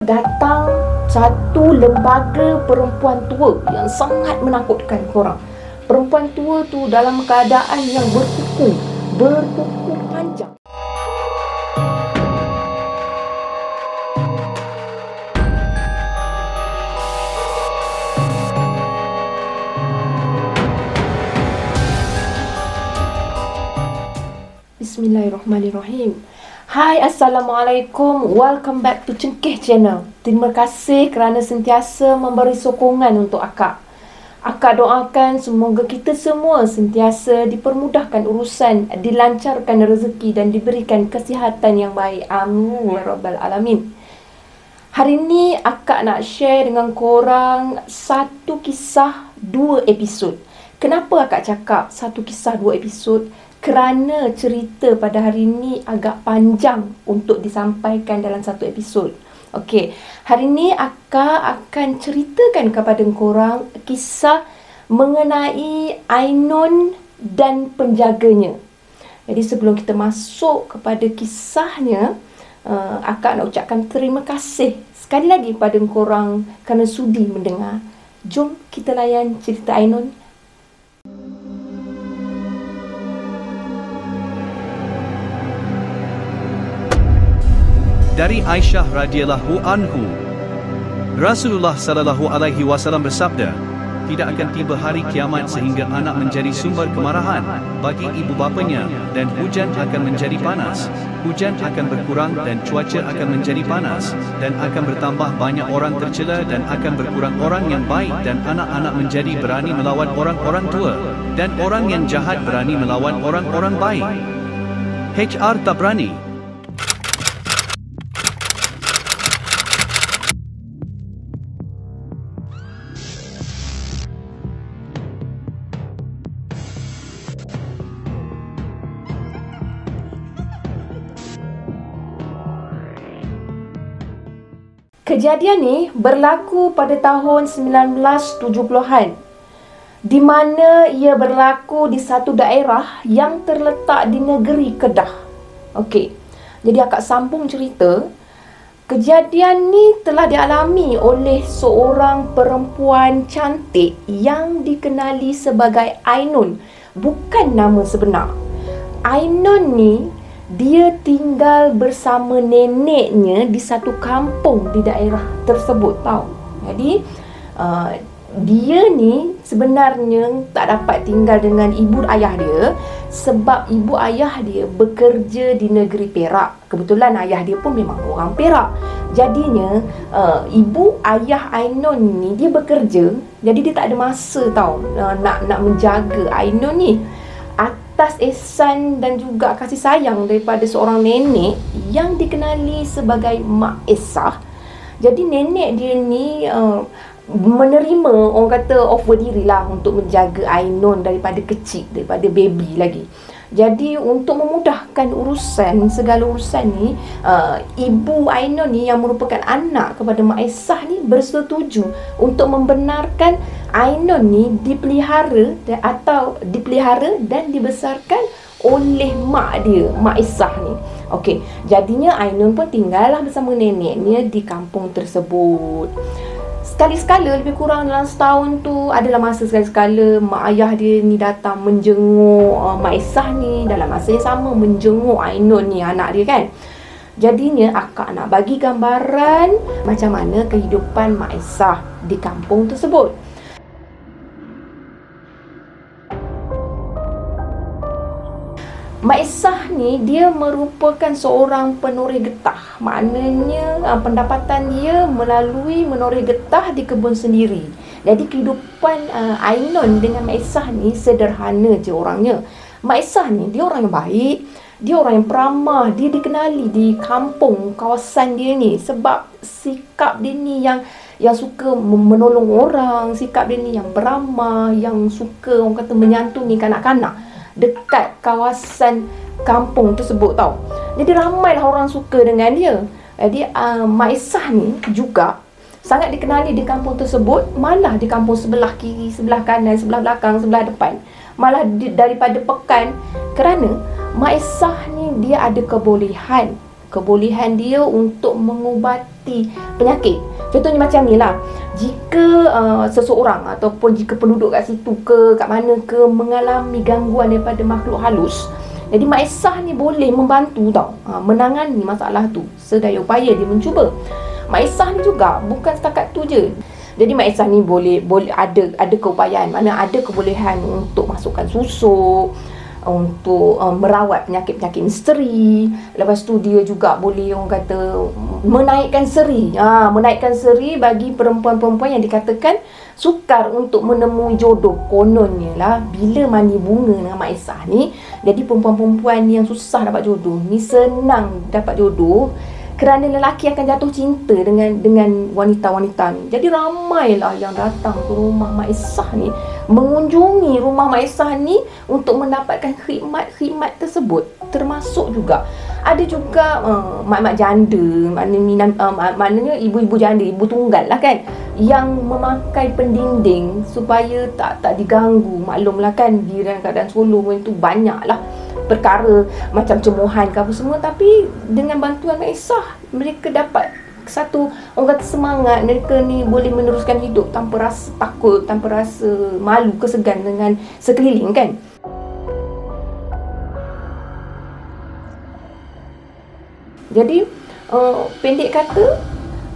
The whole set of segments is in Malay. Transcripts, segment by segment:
Datang satu lembaga perempuan tua yang sangat menakutkan korang. Perempuan tua tu dalam keadaan yang berkuku panjang. Bismillahirrahmanirrahim. Hai, Assalamualaikum. Welcome back to Cengkeh Channel. Terima kasih kerana sentiasa memberi sokongan untuk akak. Akak doakan semoga kita semua sentiasa dipermudahkan urusan, dilancarkan rezeki dan diberikan kesihatan yang baik. Amin ya rabbal alamin. Hari ni akak nak share dengan korang satu kisah 2 episod. Kenapa akak cakap satu kisah 2 episod? Kerana cerita pada hari ini agak panjang untuk disampaikan dalam satu episod. Okey, hari ini akak akan ceritakan kepada korang kisah mengenai Ainun dan penjaganya. Jadi sebelum kita masuk kepada kisahnya, akak nak ucapkan terima kasih sekali lagi kepada korang kerana sudi mendengar. Jom kita layan cerita Ainun. Dari Aisyah radhiyallahu anhu, Rasulullah sallallahu alaihi wasallam bersabda, tidak akan tiba hari kiamat sehingga anak menjadi sumber kemarahan bagi ibu bapanya dan hujan akan menjadi panas. Hujan akan berkurang dan cuaca akan menjadi panas dan akan bertambah banyak orang tercela dan akan berkurang orang yang baik dan anak-anak menjadi berani melawan orang-orang tua dan orang yang jahat berani melawan orang-orang baik. H.R. Tabrani. Kejadian ni berlaku pada tahun 1970-an, di mana ia berlaku di satu daerah yang terletak di negeri Kedah. Okey, jadi akak sambung cerita. Kejadian ni telah dialami oleh seorang perempuan cantik yang dikenali sebagai Ainun, bukan nama sebenar. Ainun ni dia tinggal bersama neneknya di satu kampung di daerah tersebut, tahu. Jadi dia ni sebenarnya tak dapat tinggal dengan ibu ayah dia sebab ibu ayah dia bekerja di negeri Perak. Kebetulan ayah dia pun memang orang Perak. Jadinya ibu ayah Ainun ni dia bekerja, jadi dia tak ada masa, tahu, nak menjaga Ainun ni. Atas ihsan dan juga kasih sayang daripada seorang nenek yang dikenali sebagai Mak Esah. Jadi nenek dia ni menerima, orang kata, offer diri lah untuk menjaga Ainun daripada kecil, daripada baby lagi. Jadi untuk memudahkan urusan, segala urusan ni, ibu Ainun ni yang merupakan anak kepada Mak Esah ni bersetuju untuk membenarkan Ainun ni dipelihara dan dibesarkan oleh mak dia, Mak Esah ni. Okey, jadinya Ainun pun tinggallah bersama neneknya di kampung tersebut. Sekali-sekala, lebih kurang dalam setahun tu, adalah masa sekali-sekala mak ayah dia ni datang menjenguk Mak Esah ni, dalam masa yang sama menjenguk Ainun ni, anak dia kan. Jadinya akak nak bagi gambaran macam mana kehidupan Mak Esah di kampung tersebut. Mak Esah ni dia merupakan seorang penoreh getah. Maknanya pendapatan dia melalui menoreh getah di kebun sendiri. Jadi kehidupan Ainun dengan Mak Esah ni sederhana je orangnya. Mak Esah ni dia orang yang baik, dia orang yang peramah, dia dikenali di kampung kawasan dia ni sebab sikap dia ni yang suka menolong orang, sikap dia ni yang beramah, yang suka, orang kata, menyantuni kanak-kanak dekat kawasan kampung tersebut, tau. Jadi ramailah orang suka dengan dia. Jadi Mak Esah ni juga sangat dikenali di kampung tersebut, malah di kampung sebelah kiri, sebelah kanan, sebelah belakang, sebelah depan, malah daripada pekan, kerana Mak Esah ni dia ada kebolehan kebolehan dia untuk mengubati penyakit. Contohnya macam ni lah, jika seseorang ataupun jika penduduk kat situ ke kat mana ke mengalami gangguan daripada makhluk halus, jadi Mak Esah ni boleh membantu tau, menangani masalah tu sedaya upaya dia mencuba. Mak Esah ni juga bukan setakat tu je. Jadi Mak Esah ni boleh ada keupayaan, mana ada kebolehan untuk masukkan susuk, untuk merawat penyakit-penyakit misteri. Lepas tu dia juga boleh, orang kata, menaikkan seri. Menaikkan seri bagi perempuan-perempuan yang dikatakan sukar untuk menemui jodoh. Kononnya lah, bila mani bunga dengan Mak Esah ni, jadi perempuan-perempuan yang susah dapat jodoh ni senang dapat jodoh, kerana lelaki akan jatuh cinta dengan wanita-wanita ni. Jadi ramailah yang datang ke rumah Mak Esah ni, mengunjungi rumah Mak Esah ni untuk mendapatkan khidmat-khidmat tersebut. Termasuk juga ada juga mak-mak janda, maknanya ibu-ibu janda, ibu tunggal lah kan, yang memakai pendinding supaya tak diganggu. Maklumlah kan, di keadaan Solo itu banyak lah perkara macam cemuhan ke apa semua. Tapi dengan bantuan Mak Esah, mereka dapat satu, orang kata, semangat. Mereka ni boleh meneruskan hidup tanpa rasa takut, tanpa rasa malu, kesegan dengan sekeliling kan. Jadi pendek kata,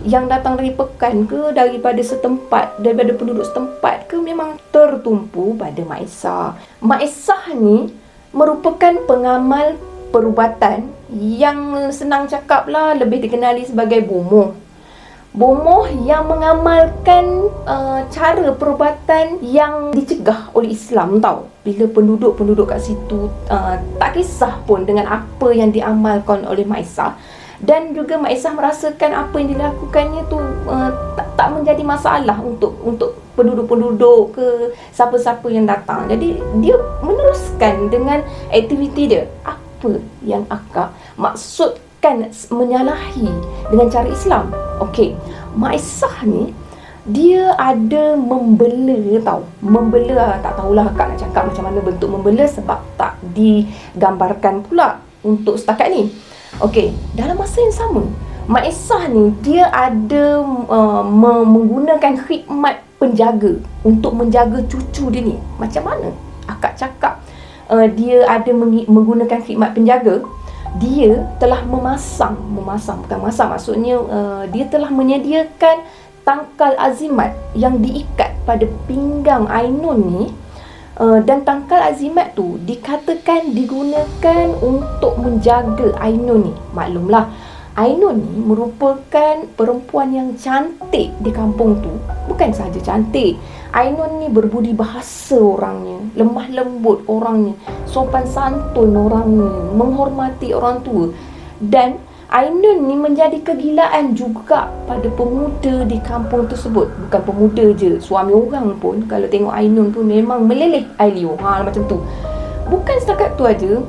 yang datang dari pekan ke, daripada setempat, daripada penduduk setempat ke, memang tertumpu pada Mak Esah. Mak Esah ni merupakan pengamal perubatan yang senang cakap lah, lebih dikenali sebagai bomoh. Bomoh yang mengamalkan cara perubatan yang dicegah oleh Islam tau. Bila penduduk-penduduk kat situ tak kisah pun dengan apa yang diamalkan oleh Mak Esah, dan juga Mak Esah merasakan apa yang dilakukannya tu tak menjadi masalah untuk penduduk-penduduk ke siapa-siapa yang datang. Jadi dia meneruskan dengan aktiviti dia. Apa yang akak maksudkan menyalahi dengan cara Islam? Okey, Mak Esah ni dia ada membela tau. Membela, tak tahulah akak nak cakap macam mana bentuk membela sebab tak digambarkan pula untuk setakat ni. Okey, dalam masa yang sama, Mak Esah ni dia ada menggunakan khidmat penjaga untuk menjaga cucu dia ni. Macam mana akak cakap dia ada menggunakan khidmat penjaga? Dia telah memasang bukan masang, maksudnya dia telah menyediakan tangkal azimat yang diikat pada pinggang Ainun ni. Dan tangkal azimat tu dikatakan digunakan untuk menjaga Ainun ni. Maklumlah, Ainun ni merupakan perempuan yang cantik di kampung tu. Bukan sahaja cantik, Ainun ni berbudi bahasa orangnya, lemah lembut orangnya, sopan santun orangnya, menghormati orang tua. Dan Ainun ni menjadi kegilaan juga pada pemuda di kampung tersebut. Bukan pemuda je, suami orang pun kalau tengok Ainun tu memang meleleh air liur. Macam tu. Bukan setakat tu aja,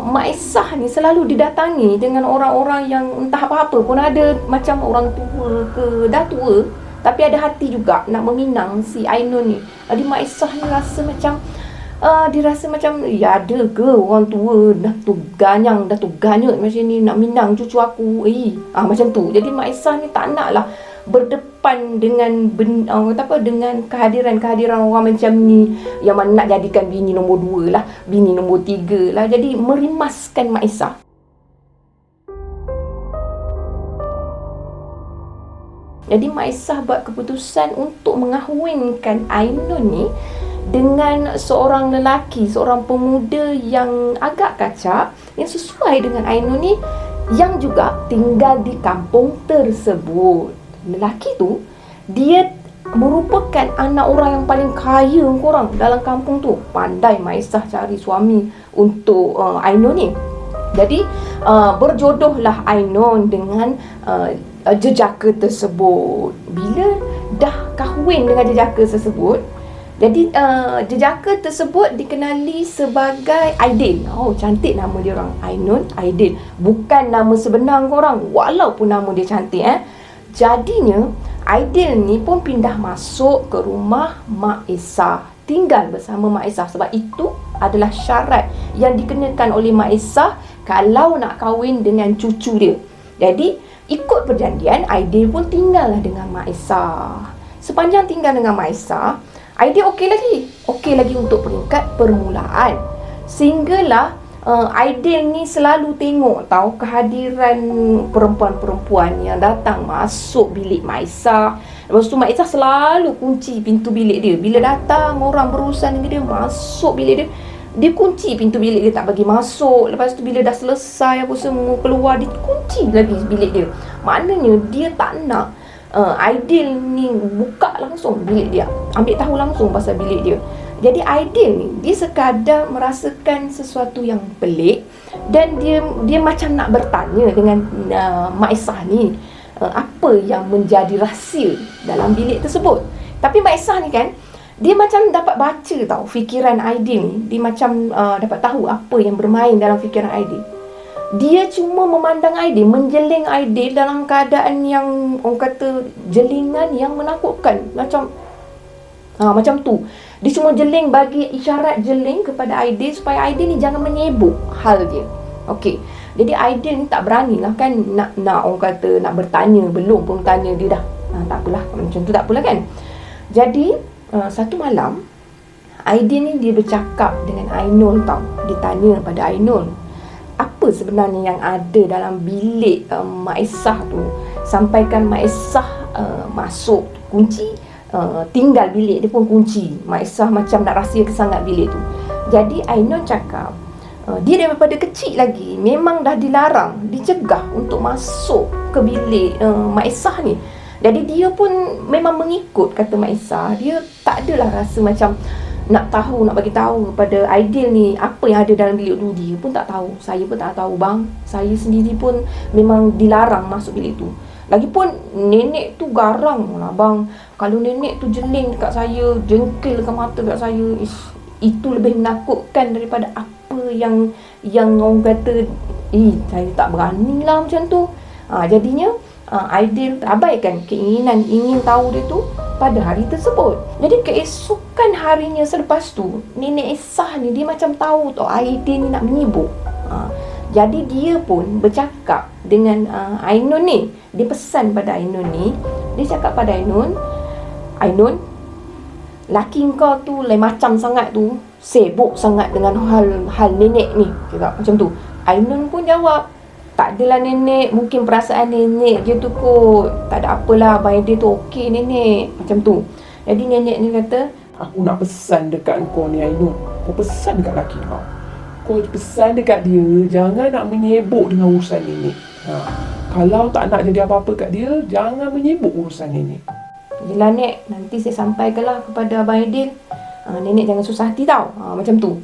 Mak Esah ni selalu didatangi dengan orang-orang yang entah apa-apa pun. Ada macam orang tua ke, dah tua tapi ada hati juga nak meminang si Ainun ni. Jadi Mak Esah ni rasa macam dirasa macam, ya ada ke orang tua dah tu ganyang, dah tu ganyut macam ni nak minang cucu aku. Macam tu. Jadi Mak Esah ni tak nak lah berdepan dengan dengan kehadiran orang macam ni, yang mana nak jadikan bini nombor 2 lah, bini nombor 3 lah. Jadi merimaskan Mak Esah. Jadi Mak Esah buat keputusan untuk mengahwinkan Ainun ni dengan seorang lelaki, seorang pemuda yang agak kacak, yang sesuai dengan Ainun ni, yang juga tinggal di kampung tersebut. Lelaki tu, dia merupakan anak orang yang paling kaya korang dalam kampung tu. Pandai Mak Esah cari suami untuk Ainun ni. Jadi berjodohlah Ainun dengan jejaka tersebut. Bila dah kahwin dengan jejaka tersebut, jadi jejaka tersebut dikenali sebagai Aidil. Cantik nama dia orang, Ainun Aidil. Bukan nama sebenar korang, walaupun nama dia cantik. Jadinya Aidil ni pun pindah masuk ke rumah Mak Esah. tinggal bersama Mak Isah, sebab itu adalah syarat yang dikenakan oleh Mak Isah kalau nak kahwin dengan cucu dia. Jadi ikut perjanjian, Aidil pun tinggallah dengan Mak Isah. Sepanjang tinggal dengan Mak Isah, Aidil okey lagi untuk peringkat permulaan. Sehinggalah Aidil ni selalu tengok tahu kehadiran perempuan-perempuan yang datang masuk bilik Mak Isah. Lepas tu Mak Isah selalu kunci pintu bilik dia. Bila datang orang berurusan dengan dia, masuk bilik dia, dia kunci pintu bilik dia, tak bagi masuk. Lepas tu bila dah selesai apa semua, keluar, dia kunci lagi bilik dia. Maknanya dia tak nak Aidil ni buka langsung bilik dia, ambil tahu langsung pasal bilik dia. Jadi Aidil ni dia sekadar merasakan sesuatu yang pelik, dan dia macam nak bertanya dengan Mak Isah ni apa yang menjadi rahsia dalam bilik tersebut. Tapi Mak Isah ni kan, dia macam dapat baca tahu fikiran Aidil ni. Dia macam dapat tahu apa yang bermain dalam fikiran Aidil. Dia cuma memandang Aidil, menjeling Aidil dalam keadaan yang orang kata jelingan yang menakutkan. Macam tu. Dia cuma jeling, bagi isyarat jeling kepada Aidil supaya Aidil ni jangan menyebut hal dia. Okey. Jadi Aidil ni tak berani lah kan nak orang kata nak bertanya. Belum pun tanya, dia dah tak apalah, macam tu tak apalah kan. Jadi satu malam Aidil ni dia bercakap dengan Ainul tau. Dia tanya pada Ainul, apa sebenarnya yang ada dalam bilik Mak Isah tu, sampaikan Mak Isah masuk kunci, tinggal bilik dia pun kunci. Mak Isah macam nak rahsiakan sangat bilik tu. Jadi Ainul cakap dia daripada kecil lagi memang dah dilarang, dicegah untuk masuk ke bilik Mak Isah ni. Jadi dia pun memang mengikut kata Mak Isah. Dia tak adalah rasa macam nak tahu, nak bagi tahu kepada Aidil ni apa yang ada dalam bilik tu. Dia pun tak tahu. Saya pun tak tahu bang. Saya sendiri pun memang dilarang masuk bilik tu. Lagipun nenek tu garang lah bang. Kalau nenek tu jeling dekat saya, jengkil dekat mata dekat saya, itu lebih menakutkan daripada apa yang orang kata, saya tak berani lah macam tu. Jadinya Aidil abaikan keinginan ingin tahu dia tu pada hari tersebut. Jadi keesokan harinya selepas tu, Nenek Isah ni dia macam tahu tau Aidil ni nak menyibuk. Jadi dia pun bercakap dengan Ainun ni. Dia pesan pada Ainun ni. Dia cakap pada Ainun, laki kau tu lain macam sangat tu, sibuk sangat dengan hal nenek ni. Kata macam tu. Ainun pun jawab, tak adalah nenek, mungkin perasaan nenek je tu kot. Tak ada apalah, abang dia tu okey nenek. Macam tu. Jadi nenek ni kata, aku nak pesan dekat kau ni Ainun. Kau pesan dekat laki kau. Kau pesan dekat dia, jangan nak menyebuk dengan urusan nenek. Kalau tak nak jadi apa-apa kat dia, jangan menyebuk urusan nenek. Yelah Nek, nanti saya sampaikanlah kepada Abang Aidil. Nenek jangan susah hati tau. Macam tu.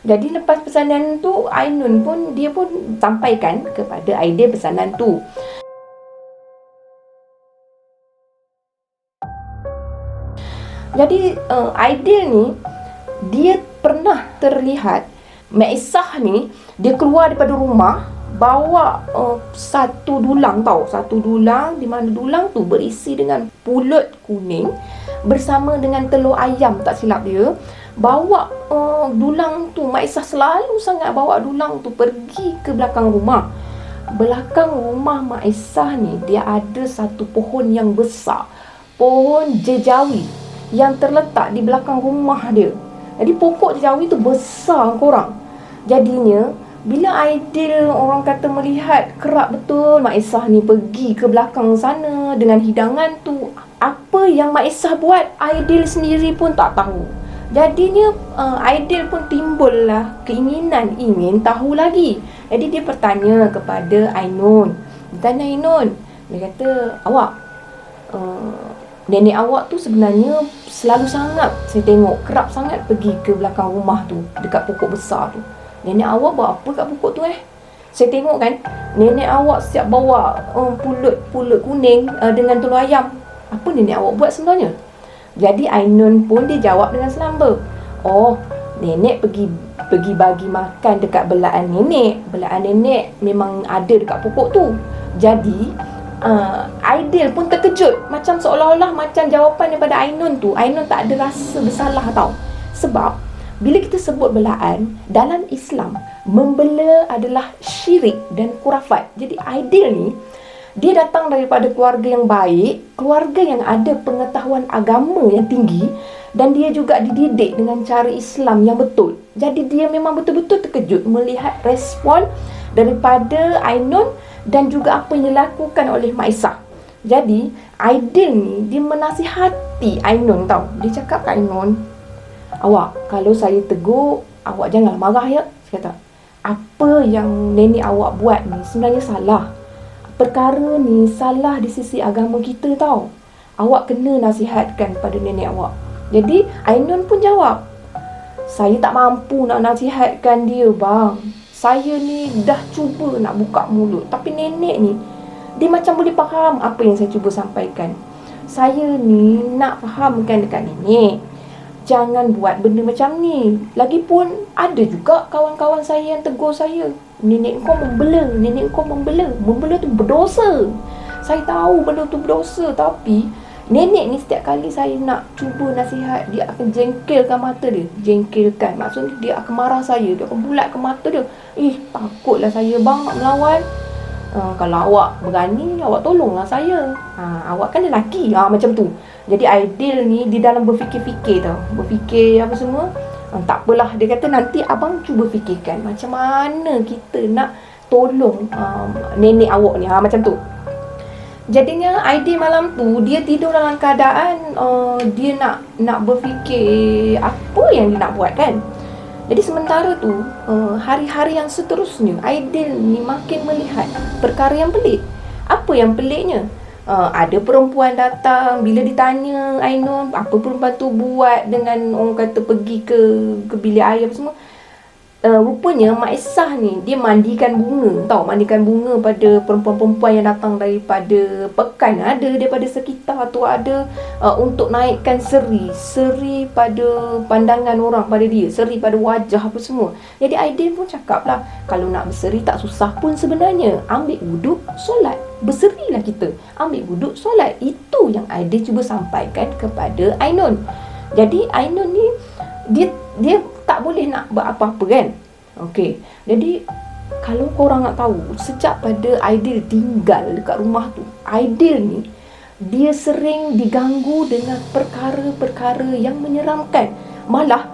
Jadi lepas pesanan tu, Ainun pun, dia pun sampaikan kepada Aidil pesanan tu. Jadi Aidil ni, dia pernah terlihat Mak Isah ni, dia keluar daripada rumah, bawa satu dulang tau. Satu dulang, di mana dulang tu berisi dengan pulut kuning bersama dengan telur ayam, tak silap dia. Bawa dulang tu, Mak Isah selalu sangat bawa dulang tu pergi ke belakang rumah. Belakang rumah Mak Isah ni, dia ada satu pohon yang besar, pohon jejawi yang terletak di belakang rumah dia. Jadi pokok jejawi tu besar korang. Jadinya bila Aidil orang kata melihat kerap betul Mak Isah ni pergi ke belakang sana dengan hidangan tu, apa yang Mak Isah buat Aidil sendiri pun tak tahu. Jadinya Aidil pun timbullah keinginan ingin tahu lagi. Jadi dia bertanya kepada Ainun. Dia tanya Ainun, dia kata, awak nenek awak tu sebenarnya selalu sangat, saya tengok kerap sangat pergi ke belakang rumah tu, dekat pokok besar tu. Nenek awak buat apa kat pokok tu Saya tengok kan, nenek awak siap bawa pulut kuning dengan telur ayam. Apa nenek awak buat sebenarnya? Jadi Ainun pun dia jawab dengan selamba. Oh, nenek pergi bagi makan dekat belaan nenek. Belaan nenek memang ada dekat pokok tu. Jadi Aidil pun terkejut, macam seolah-olah macam jawapan daripada Ainun tu, Ainun tak ada rasa bersalah tau. Sebab bila kita sebut belaan, dalam Islam, membela adalah syirik dan khurafat. Jadi Aidil ni, dia datang daripada keluarga yang baik, keluarga yang ada pengetahuan agama yang tinggi, dan dia juga dididik dengan cara Islam yang betul. Jadi dia memang betul-betul terkejut melihat respon daripada Ainun dan juga apa yang dilakukan oleh Mak Isah. Jadi Aidil ni, dia menasihati Ainun tau. Dia cakap kat Ainun, awak, kalau saya tegur, awak jangan marah ya. Saya kata, apa yang nenek awak buat ni sebenarnya salah. Perkara ni salah di sisi agama kita tau. Awak kena nasihatkan pada nenek awak. Jadi Ainun pun jawab, saya tak mampu nak nasihatkan dia bang. Saya ni dah cuba nak buka mulut, tapi nenek ni, dia macam boleh faham apa yang saya cuba sampaikan. Saya ni nak fahamkan dekat nenek, jangan buat benda macam ni. Lagipun ada juga kawan-kawan saya yang tegur saya, nenek kau membela, nenek kau membela. Membela tu berdosa. Saya tahu benda tu berdosa, tapi nenek ni setiap kali saya nak cuba nasihat, dia akan jengkelkan mata dia. Jengkelkan, maksudnya dia akan marah saya, dia akan bulatkan mata dia. Takutlah saya bang nak melawan. Kalau awak berani, awak tolonglah saya. Awak kan lelaki. Macam tu. Jadi Aidil ni di dalam berfikir-fikir tau. Berfikir apa semua. Tak apalah, dia kata nanti abang cuba fikirkan macam mana kita nak tolong nenek awak ni. Macam tu. Jadinya Aidil malam tu dia tidur dalam keadaan dia nak berfikir apa yang dia nak buat kan. Jadi sementara tu hari-hari yang seterusnya Aidil ni makin melihat perkara yang pelik. Apa yang peliknya? Ada perempuan datang, bila ditanya Ainun apa perempuan tu buat dengan orang kata pergi ke bilik air apa semua, rupanya Mak Isah ni dia mandikan bunga tau, mandikan bunga pada perempuan-perempuan yang datang daripada pekan, ada daripada sekitar tu, ada untuk naikkan seri pada pandangan orang pada dia, seri pada wajah apa semua. Jadi Aidil pun cakap lah, kalau nak berseri tak susah pun sebenarnya, ambil wuduk, solat, berserilah kita, ambil wuduk, solat. Itu yang Aidil cuba sampaikan kepada Ainun. Jadi Ainun ni dia tak boleh nak buat apa-apa kan. Okey. Jadi kalau korang nak tahu, sejak pada Aidil tinggal dekat rumah tu, Aidil ni dia sering diganggu dengan perkara-perkara yang menyeramkan. Malah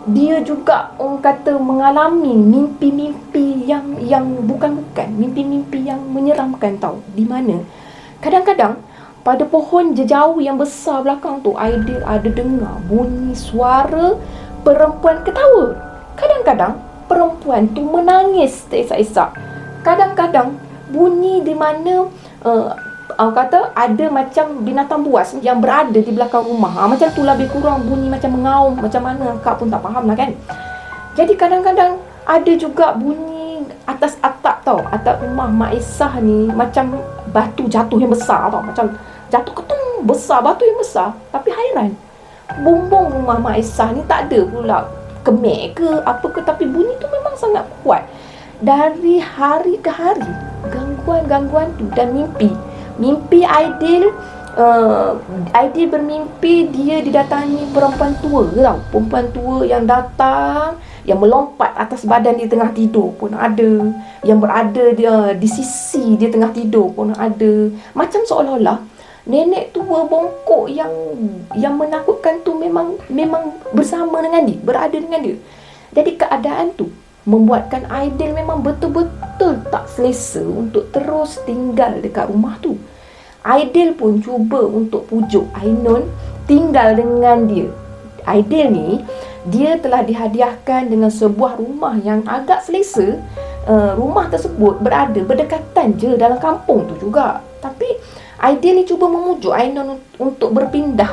dia juga orang kata mengalami mimpi-mimpi yang bukan-bukan, mimpi-mimpi yang menyeramkan tau. Di mana kadang-kadang pada pohon jejau yang besar belakang tu, Aidil ada dengar bunyi suara perempuan ketawa. Kadang-kadang perempuan tu menangis terisak-isak. Kadang-kadang bunyi di mana kata ada macam binatang buas yang berada di belakang rumah. Macam tu lebih kurang bunyi macam mengaum. Macam mana Kak pun tak faham lah kan. Jadi kadang-kadang ada juga bunyi atas atap tau. Atap rumah Mak Isah ni macam batu jatuh yang besar tau. Macam jatuh ketung besar, batu yang besar. Tapi hairan, bumbung rumah Mak Isah ni tak ada pula kemek ke apa ke, tapi bunyi tu memang sangat kuat. Dari hari ke hari, gangguan-gangguan tu dan mimpi Aidil, Aidil bermimpi dia didatangi perempuan tua tau. Perempuan tua yang datang, yang melompat atas badan dia tengah tidur pun ada, yang berada dia di sisi dia tengah tidur pun ada. Macam seolah-olah nenek tua bongkok yang menakutkan tu memang bersama dengan dia, berada dengan dia. Jadi keadaan tu membuatkan Aidil memang betul-betul tak selesa untuk terus tinggal dekat rumah tu. Aidil pun cuba untuk pujuk Ainun tinggal dengan dia. Aidil ni dia telah dihadiahkan dengan sebuah rumah yang agak selesa. Rumah tersebut berada berdekatan je dalam kampung tu juga. Tapi Aidil ni cuba memujuk Ainun untuk berpindah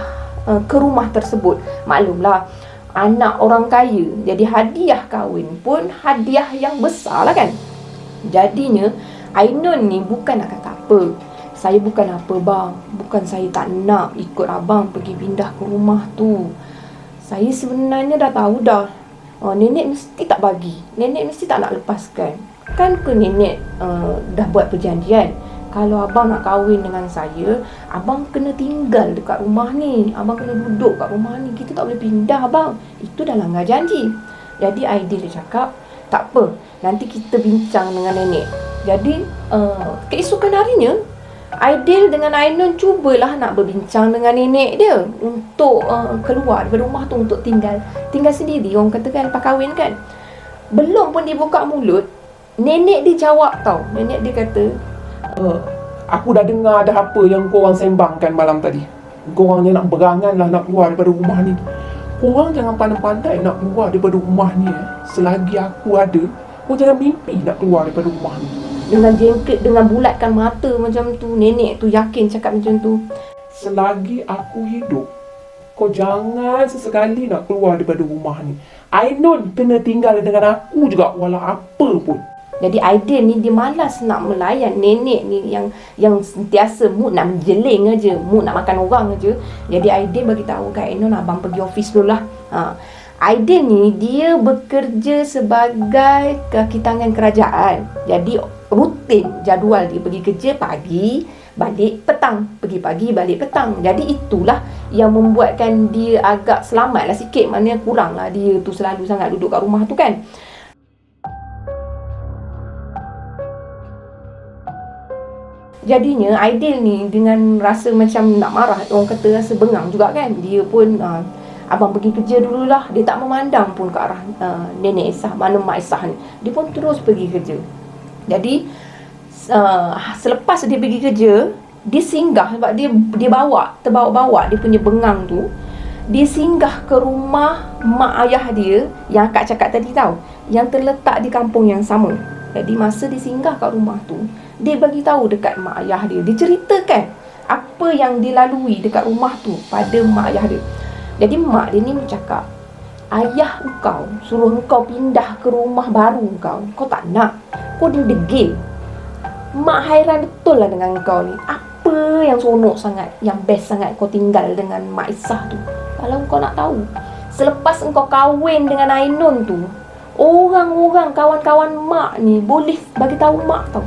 ke rumah tersebut. Maklumlah, anak orang kaya, jadi hadiah kahwin pun hadiah yang besar lah kan. Jadinya Ainun ni bukan nak kata apa, saya bukan apa bang, bukan saya tak nak ikut abang pergi pindah ke rumah tu. Saya sebenarnya dah tahu dah, nenek mesti tak bagi, nenek mesti tak nak lepaskan. Kan ke nenek dah buat perjanjian, kalau abang nak kahwin dengan saya, abang kena tinggal dekat rumah ni, abang kena duduk kat rumah ni, kita tak boleh pindah abang. Itu dah langgar janji. Jadi Aidil dia cakap, tak apa, nanti kita bincang dengan nenek. Jadi keesokan harinya, Aidil dengan Ainun cubalah nak berbincang dengan nenek dia untuk keluar daripada rumah tu, untuk tinggal sendiri. Orang kata kan, lepas kahwin kan. Belum pun dia buka mulut, nenek dia jawab tau. Nenek dia kata, aku dah dengar dah apa yang korang sembangkan malam tadi. Korang ni nak berangan lah nak keluar daripada rumah ni. Korang jangan pandai-pandai nak keluar daripada rumah ni. Selagi aku ada, korang jangan mimpi nak keluar daripada rumah ni. Dengan jengket, dengan bulatkan mata macam tu, nenek tu yakin cakap macam tu. Selagi aku hidup, kau jangan sesekali nak keluar daripada rumah ni. Ainun kena tinggal dengan aku juga walau apa pun. Jadi Aidil ni dia malas nak melayan nenek ni yang sentiasa mood nak menjeling aja, mood nak makan orang aja. Jadi Aidil bagi tahu kat Ainun, abang pergi office dulu lah. Aidil ni dia bekerja sebagai kaki tangan kerajaan. Jadi rutin jadual dia pergi kerja pagi, balik petang, pergi pagi, balik petang. Jadi itulah yang membuatkan dia agak selamat lah sikit. Maknanya kurang lah dia tu selalu sangat duduk kat rumah tu kan. Jadinya Aidil ni dengan rasa macam nak marah, orang kata rasa bengang juga kan. Dia pun abang pergi kerja dululah. Dia tak memandang pun ke arah nenek Isah, mana mak Isah ni. Dia pun terus pergi kerja. Jadi selepas dia pergi kerja, dia singgah sebab dia terbawa-bawa dia punya bengang tu. Dia singgah ke rumah mak ayah dia yang akak cakap tadi tahu, yang terletak di kampung yang sama. Jadi masa dia singgah kat rumah tu, dia bagi tahu dekat mak ayah dia. Dia ceritakan apa yang dilalui dekat rumah tu pada mak ayah dia. Jadi mak dia ni bercakap, ayah engkau suruh engkau pindah ke rumah baru kau tak nak. Kau dia degil. Mak hairan betul lah dengan kau ni. Apa yang seronok sangat, yang best sangat kau tinggal dengan Mak Isah tu? Kalau kau nak tahu, selepas engkau kahwin dengan Ainun tu, orang-orang kawan-kawan mak ni boleh bagi tahu mak tau,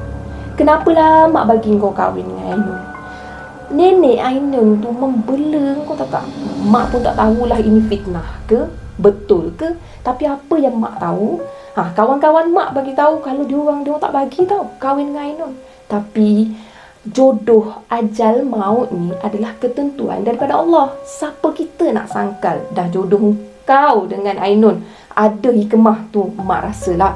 kenapalah mak bagi kau kahwin dengan Ainun. Nenek Ainun tu membela kau tak? Mak pun tak tahulah ini fitnah ke, betul ke. Tapi apa yang mak tahu, kawan-kawan mak bagi tahu kalau dia orang tak bagi tahu kahwin dengan Ainun. Tapi jodoh ajal maut ni adalah ketentuan daripada Allah. Siapa kita nak sangkal dah jodoh kau dengan Ainun ada hikmah tu, mak rasalah.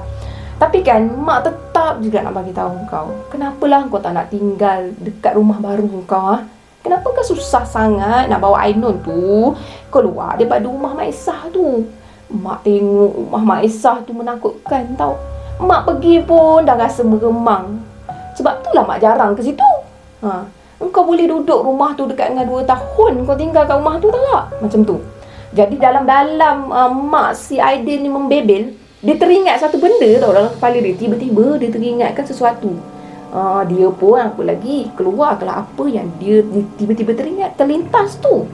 Tapi kan mak tetap juga nak bagi tahu kau, kenapalah kau tak nak tinggal dekat rumah baru kau? Kenapa kau susah sangat nak bawa Ainun tu keluar daripada rumah Mak Isah tu? Mak tengok rumah Mak Isah tu menakutkan tau. Mak pergi pun dah rasa meremang. Sebab itulah mak jarang ke situ. Engkau boleh duduk rumah tu dekat dengan 2 tahun kau tinggal kat rumah tu tak? Macam tu. Jadi dalam-dalam mak si Aidil ni membebel, dia teringat satu benda tau dalam kepala dia. Tiba-tiba dia teringatkan sesuatu. Dia pun apa lagi keluarlah apa yang dia tiba-tiba teringat, terlintas tu.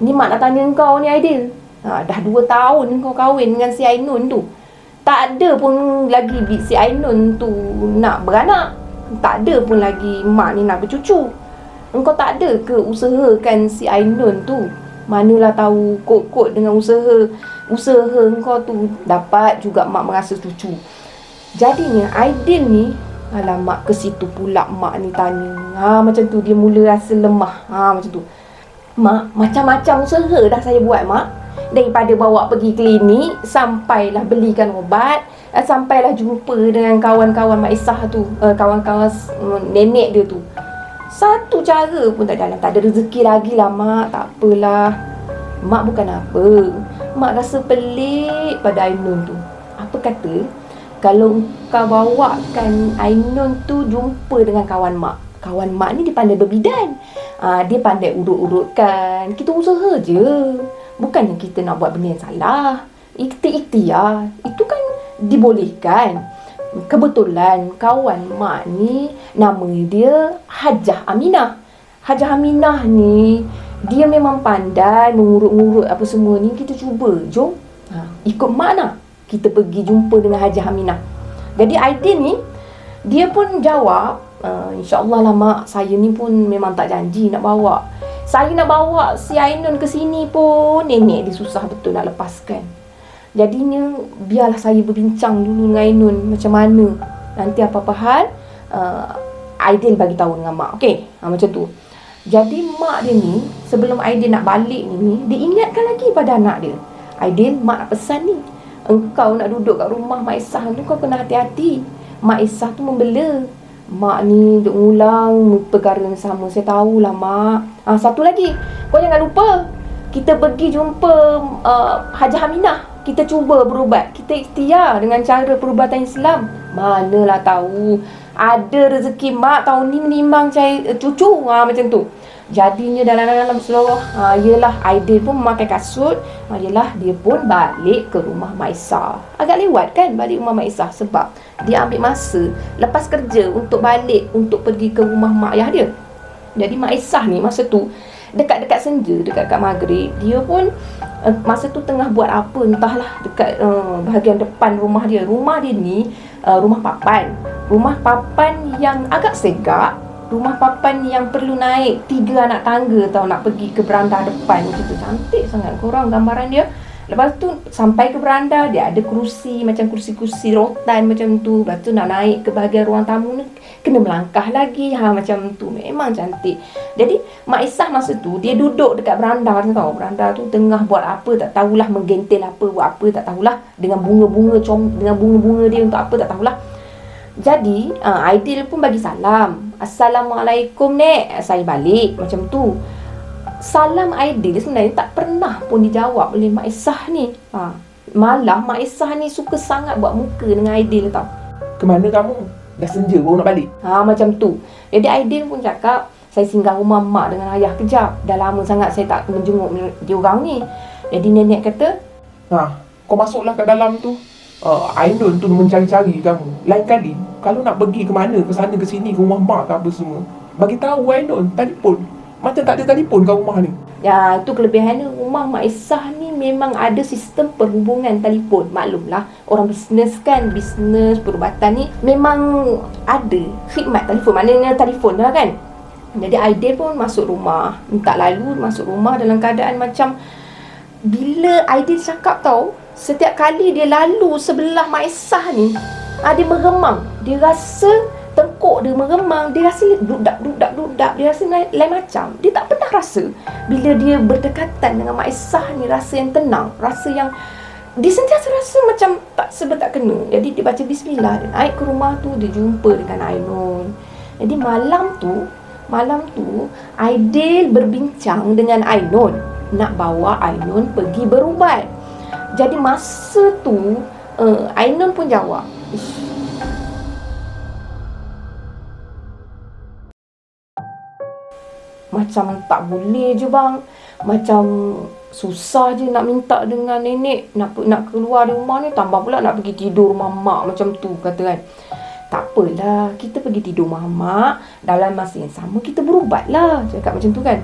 Ni mak nak tanya kau ni Aidil. Dah 2 tahun kau kahwin dengan si Ainun tu. Tak ada pun lagi si Ainun tu nak beranak. Tak ada pun lagi mak ni nak bercucu. Engkau tak ada ke usahakan si Ainun tu? Manalah tahu kot-kot dengan usaha engkau tu dapat juga mak merasa cucu. Jadinya Aidil ni, alamak, ke situ pula mak ni tanya. Macam tu dia mula rasa lemah. Macam tu. Mak, macam-macam usaha dah saya buat mak. Daripada bawa pergi klinik, sampailah belikan obat, sampailah jumpa dengan kawan-kawan Mak Isah tu, kawan-kawan nenek dia tu. Satu cara pun tak jalan. Tak ada rezeki lagi lah mak. Tak apalah mak, bukan apa. Mak rasa pelik pada Ainun tu. Apa kata kalau kau bawakan Ainun tu jumpa dengan kawan mak. Kawan mak ni dia pandai berbidan. Dia pandai urut-urutkan. Kita usaha je. Bukannya kita nak buat benda yang salah. Ikhtiar itu kan dibolehkan. Kebetulan kawan mak ni nama dia Hajah Aminah. Hajah Aminah ni dia memang pandai mengurut-ngurut apa semua ni. Kita cuba, jom ikut mak nak. Kita pergi jumpa dengan Hajah Aminah. Jadi Aidil ni dia pun jawab InsyaAllah lah mak, saya ni pun memang tak janji nak bawa. Saya nak bawa si Ainun ke sini pun nenek dia susah betul nak lepaskan. Jadinya biarlah saya berbincang dulu dengan Ainun macam mana. Nanti apa-apa hal Aidil bagi tahu dengan mak. Okey, macam tu. Jadi mak dia ni sebelum Aidil nak balik ni, dia ingatkan lagi pada anak dia. Aidil, mak nak pesan ni, engkau nak duduk kat rumah Mak Isah tu kau kena hati-hati. Mak Isah tu membela. Mak ni duk ngulang perkara yang sama. Saya tahulah mak. Satu lagi, kau jangan lupa kita pergi jumpa Hajah Aminah. Kita cuba berubat. Kita ikhtiar dengan cara perubatan Islam. Manalah tahu ada rezeki mak tahun ni memang cucu macam tu. Jadinya dalam seluruh yelah Aidil pun memakai kasut. Yelah dia pun balik ke rumah Mak Isah. Agak lewat kan balik rumah Mak Isah, sebab dia ambil masa lepas kerja untuk balik, untuk pergi ke rumah mak ayah dia. Jadi Mak Isah ni masa tu dekat-dekat senja, dekat maghrib, dia pun masa tu tengah buat apa entahlah dekat bahagian depan rumah dia. Rumah dia ni rumah papan. Rumah papan yang agak segak. Rumah papan yang perlu naik 3 anak tangga tau nak pergi ke beranda depan. Macam tu cantik sangat korang gambaran dia. Lepas tu sampai ke beranda, dia ada kerusi macam kursi-kursi rotan macam tu. Lepas tu nak naik ke bahagian ruang tamu ni kena melangkah lagi. Macam tu memang cantik. Jadi Mak Isah masa tu dia duduk dekat beranda tau. Beranda tu tengah buat apa tak tahulah, menggentil apa, buat apa tak tahulah, dengan bunga-bunga dengan bunga-bunga dia untuk apa tak tahulah. Jadi Aidil pun bagi salam. Assalamualaikum nek. Saya balik macam tu. Salam Aidil sebenarnya tak pernah pun dijawab oleh Mak Isah ni. Malah Mak Isah ni suka sangat buat muka dengan Aidil tau. Kemana kamu? Dah senja baru nak balik? Macam tu. Jadi Aidil pun cakap, saya singgah rumah mak dengan ayah kejap. Dah lama sangat saya tak menjenguk diorang ni. Jadi nenek kata, kau masuklah kat dalam tu. Ainun tu mencari-cari kamu. Lain kali kalau nak pergi ke mana, ke sana ke sini, ke rumah mak ke apa semua, bagi tahu Ainun, telefon. Macam tak ada telefon kat rumah ni. Ya, itu kelebihan rumah Mak Isah ni, memang ada sistem perhubungan telefon. Maklumlah, orang bisnes kan, bisnes perubatan ni memang ada khidmat telefon. Maknanya telefon lah kan. Jadi Aidil pun masuk rumah. Minta lalu masuk rumah dalam keadaan macam, bila Aidil cakap tau, setiap kali dia lalu sebelah Mak Isah ni, dia meremang. Dia rasa tengkuk dia meremang. Dia rasa dudak. Dia rasa lain macam. Dia tak pernah rasa bila dia berdekatan dengan Mak Isah ni, rasa yang tenang, rasa yang dia sentiasa rasa macam tak sebab tak kena. Jadi dia baca bismillah, dia naik ke rumah tu, dia jumpa dengan Ainun. Jadi malam tu Aidil berbincang dengan Ainun nak bawa Ainun pergi berubat. Jadi masa tu Ainun pun jawab, macam tak boleh je bang, macam susah je nak minta dengan nenek nak keluar dari rumah ni, tambah pula nak pergi tidur rumah mak macam tu, kata kan. Tak apalah, kita pergi tidur rumah mak, dalam masa yang sama kita berubat lah, cakap macam tu kan.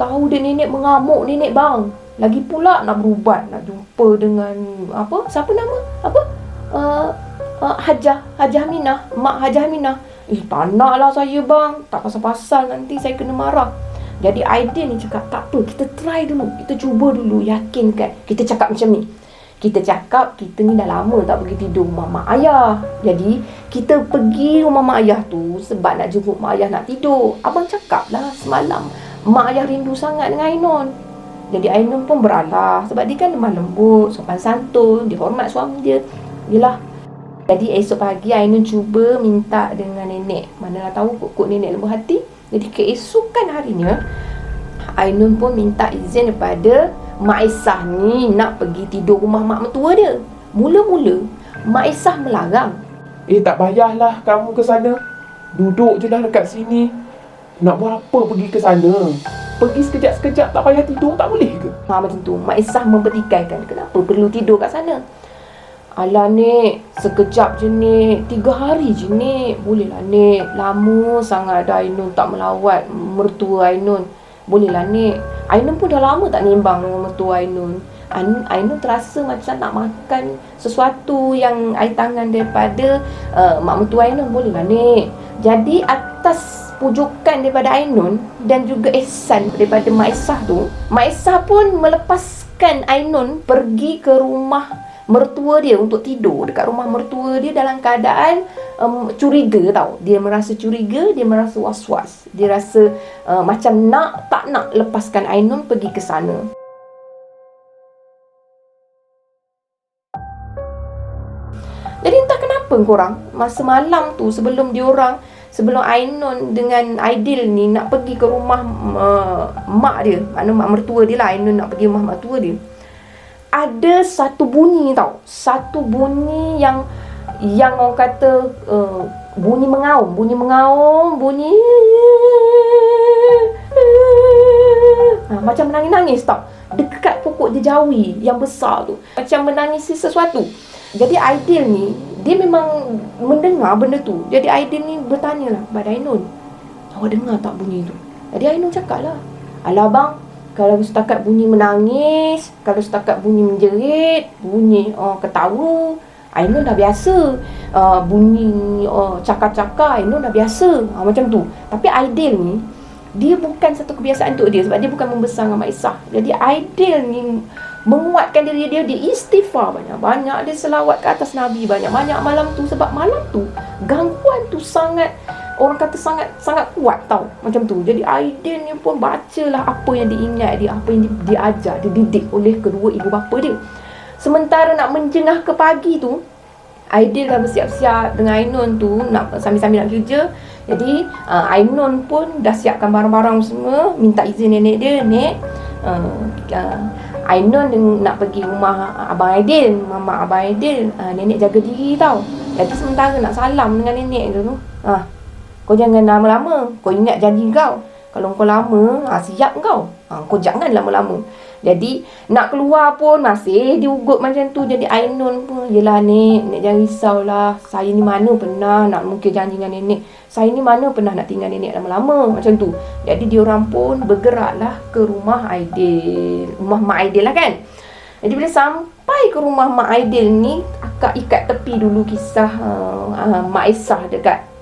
Tahu dia nenek mengamuk nenek bang. Lagi pula nak berubat, nak jumpa dengan siapa nama? Hajah Aminah, Mak Hajah Aminah. Tak naklah saya bang, tak pasal-pasal nanti saya kena marah. Jadi Aidil ni cakap, tak apa, kita try dulu, kita cuba dulu, yakinkan. Kita cakap macam ni, kita cakap kita ni dah lama tak pergi tidur rumah mak ayah. Jadi kita pergi rumah mak ayah tu sebab nak jemput mak ayah nak tidur. Abang cakap lah semalam mak ayah rindu sangat dengan Ainun. Jadi Ainun pun beralah sebab dia kan lemah lembut, sopan santun, dia hormat suami dia. Yelah. Jadi esok pagi Ainun cuba minta dengan nenek. Manalah tahu kok nenek lembut hati. Jadi keesokan harinya Ainun pun minta izin daripada Mak Isah ni nak pergi tidur rumah mak mertua dia. Mula-mula Mak Isah melarang. Tak payahlah kamu ke sana. Duduk je lah dekat sini. Nak buat apa pergi ke sana? Pergi sekejap-sekejap tak payah tidur, tak boleh ke? Macam tu. Mak Isah mempertikaikan, kenapa perlu tidur kat sana? Alah nek, sekejap je nek, 3 hari je nek. Bolehlah nek, lama sangat dah Ainun tak melawat mertua Ainun. Bolehlah nek. Ainun pun dah lama tak nimbang dengan mertua Ainun. Ainun terasa macam nak makan sesuatu yang air tangan daripada mak mertua Ainun. Bolehlah nek. Jadi atas pujukan daripada Ainun dan juga ihsan daripada Mak Isah tu, Mak Isah pun melepaskan Ainun pergi ke rumah mertua dia untuk tidur dekat rumah mertua dia dalam keadaan curiga tau. Dia merasa curiga, dia merasa was-was. Dia rasa macam tak nak lepaskan Ainun pergi ke sana. Jadi entah kenapa korang, masa malam tu sebelum Ainun dengan Aidil ni nak pergi ke rumah mak dia, maknanya mak mertua dia lah, Ainun nak pergi rumah mak mertua dia, ada satu bunyi tau. Satu bunyi yang orang kata bunyi mengaum, bunyi macam menangis-nangis tau, dekat pokok jejawi yang besar tu, macam menangisi sesuatu. Jadi Aidil ni, dia memang mendengar benda tu. Jadi Aidil ni bertanya lah pada Ainun, awak dengar tak bunyi tu? Jadi Ainun cakap lah, alah bang, kalau setakat bunyi menangis, kalau setakat bunyi menjerit, bunyi ketawa, Ainun dah biasa. Bunyi cakar-cakar, Ainun dah biasa. Macam tu. Tapi Aidil ni, dia bukan satu kebiasaan untuk dia, sebab dia bukan membesar dengan Mak Isah. Jadi Aidil ni menguatkan diri dia istighfar banyak-banyak, dia selawat ke atas Nabi banyak-banyak malam tu. Sebab malam tu gangguan tu sangat, orang kata sangat kuat tau, macam tu. Jadi Aidil ni pun bacalah apa yang diingat dia, apa yang diajar, dididik oleh kedua ibu bapa dia. Sementara nak menjengah ke pagi tu, Aidil dah bersiap-siap dengan Ainun tu, nak sambil-sambil nak kerja. Jadi Ainun pun dah siapkan barang-barang semua, minta izin nenek dia, "Nek, Ainun nak pergi rumah Abang Aidil, Mama Abang Aidil, nenek jaga diri tau." Jadi sementara nak salam dengan nenek tu, "Kau jangan lama-lama, kau ingat janji kau. Kalau kau lama, siap kau. Kau jangan lama-lama." Jadi nak keluar pun masih diugut macam tu. Jadi Ainun pun, "Yelah nek jangan risaulah. Saya ni mana pernah nak mungkin janji dengan nenek. Saya ni mana pernah nak tinggal nenek lama-lama." Macam tu. Jadi diorang pun bergeraklah ke rumah Aidil, rumah Mak Aidil lah kan. Jadi bila sampai ke rumah Mak Aidil ni, akak ikat tepi dulu kisah Mak Isah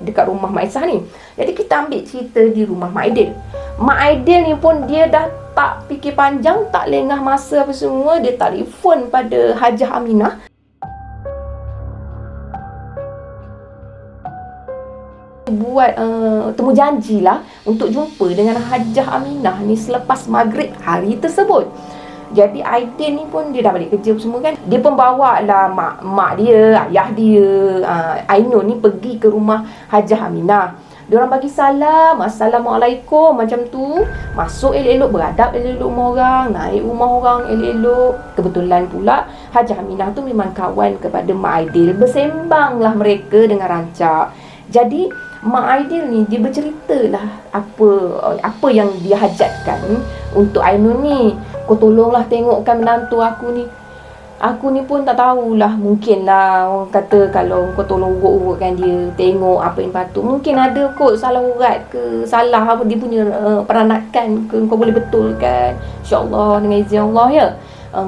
dekat rumah Mak Isah ni. Jadi kita ambil cerita di rumah Mak Aidil. Mak Aidil ni pun dia dah tak fikir panjang, tak lengah masa apa semua, dia telefon pada Hajah Aminah. Buat temu janjilah untuk jumpa dengan Hajah Aminah ni selepas maghrib hari tersebut. Jadi Aidil ni pun dia dah balik kerja semua kan. Dia pun bawa lah mak dia, ayah dia, Ainun ni pergi ke rumah Hajah Aminah. Diorang bagi salam, "Assalamualaikum," macam tu. Masuk elok-elok, beradab elok-elok rumah orang, naik rumah orang elok-elok. Kebetulan pula Hajah Aminah tu memang kawan kepada Mak Aidil. Bersembanglah mereka dengan rancak. Jadi Mak Aidil ni dia berceritalah apa yang dia hajatkan untuk Ainun ni. "Kau tolonglah tengokkan menantu aku ni. Aku ni pun tak tahulah, mungkinlah orang kata kalau kau tolong urut-urutkan dia, tengok apa yang patut. Mungkin ada kot salah urat ke, salah apa dia punya peranakan ke, kau boleh betulkan. InsyaAllah dengan izin Allah ya.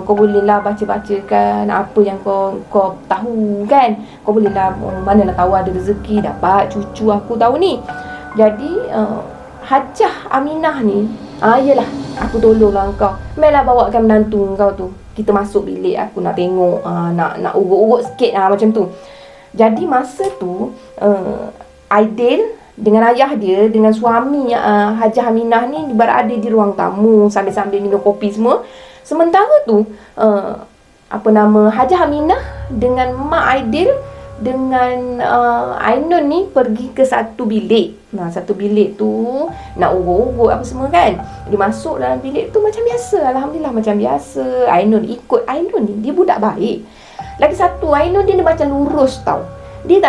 Kau bolehlah baca-bacakan apa yang kau tahu kan. Kau bolehlah, manalah tahu ada rezeki dapat cucu aku tahu ni." Jadi Hajah Aminah ni, "Yelah, aku tolonglah kau. Melah bawakan menantu kau tu. Kita masuk bilik aku nak tengok, nak urut-urut sikit macam tu." Jadi masa tu Aidil dengan ayah dia, dengan suami Hajah Aminah ni berada di ruang tamu sambil-sambil minum kopi semua. Sementara tu Hajah Aminah dengan Mak Aidil dengan Ainun ni pergi ke satu bilik. Satu bilik tu nak urut-urut apa semua kan. Dia masuk dalam bilik tu macam biasa. Alhamdulillah macam biasa. Ainun ikut. Ainun ni dia budak baik. Lagi satu, Ainun dia macam lurus tau. Dia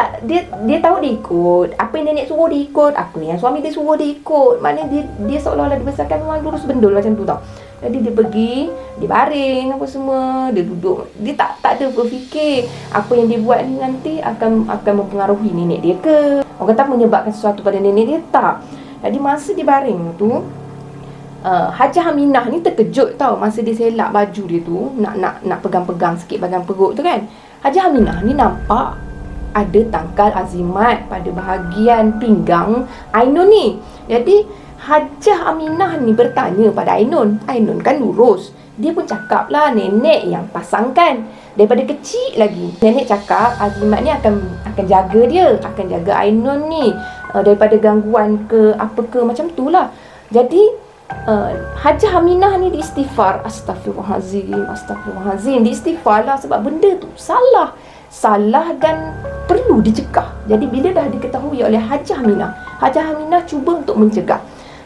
tahu dia ikut apa yang nenek suruh, dia ikut apa yang suami dia suruh, dia ikut. Maknanya dia seolah-olah dibesarkan orang lurus bendul macam tu tau. Jadi dia pergi, dia baring apa semua, dia duduk. Dia tak ada berfikir apa yang dia buat ni nanti akan mempengaruhi nenek dia ke, orang kata menyebabkan sesuatu pada nenek dia, tak. Jadi masa dia baring tu, Hajah Aminah ni terkejut tau masa dia selak baju dia tu, nak pegang-pegang sikit bahagian perut tu kan. Hajah Aminah ni nampak ada tangkal azimat pada bahagian pinggang Ainun ni. Jadi Hajah Aminah ni bertanya pada Ainun. Ainun kan lurus. Dia pun cakap lah, nenek yang pasangkan. Daripada kecil lagi nenek cakap azimat ni akan jaga dia, akan jaga Ainun ni daripada gangguan ke apa ke macam tu lah. Jadi Hajah Aminah ni diistighfar, astagfirullahalazim, diistighfar lah sebab benda tu salah dan perlu dicegah. Jadi bila dah diketahui oleh Hajah Aminah cuba untuk mencegah.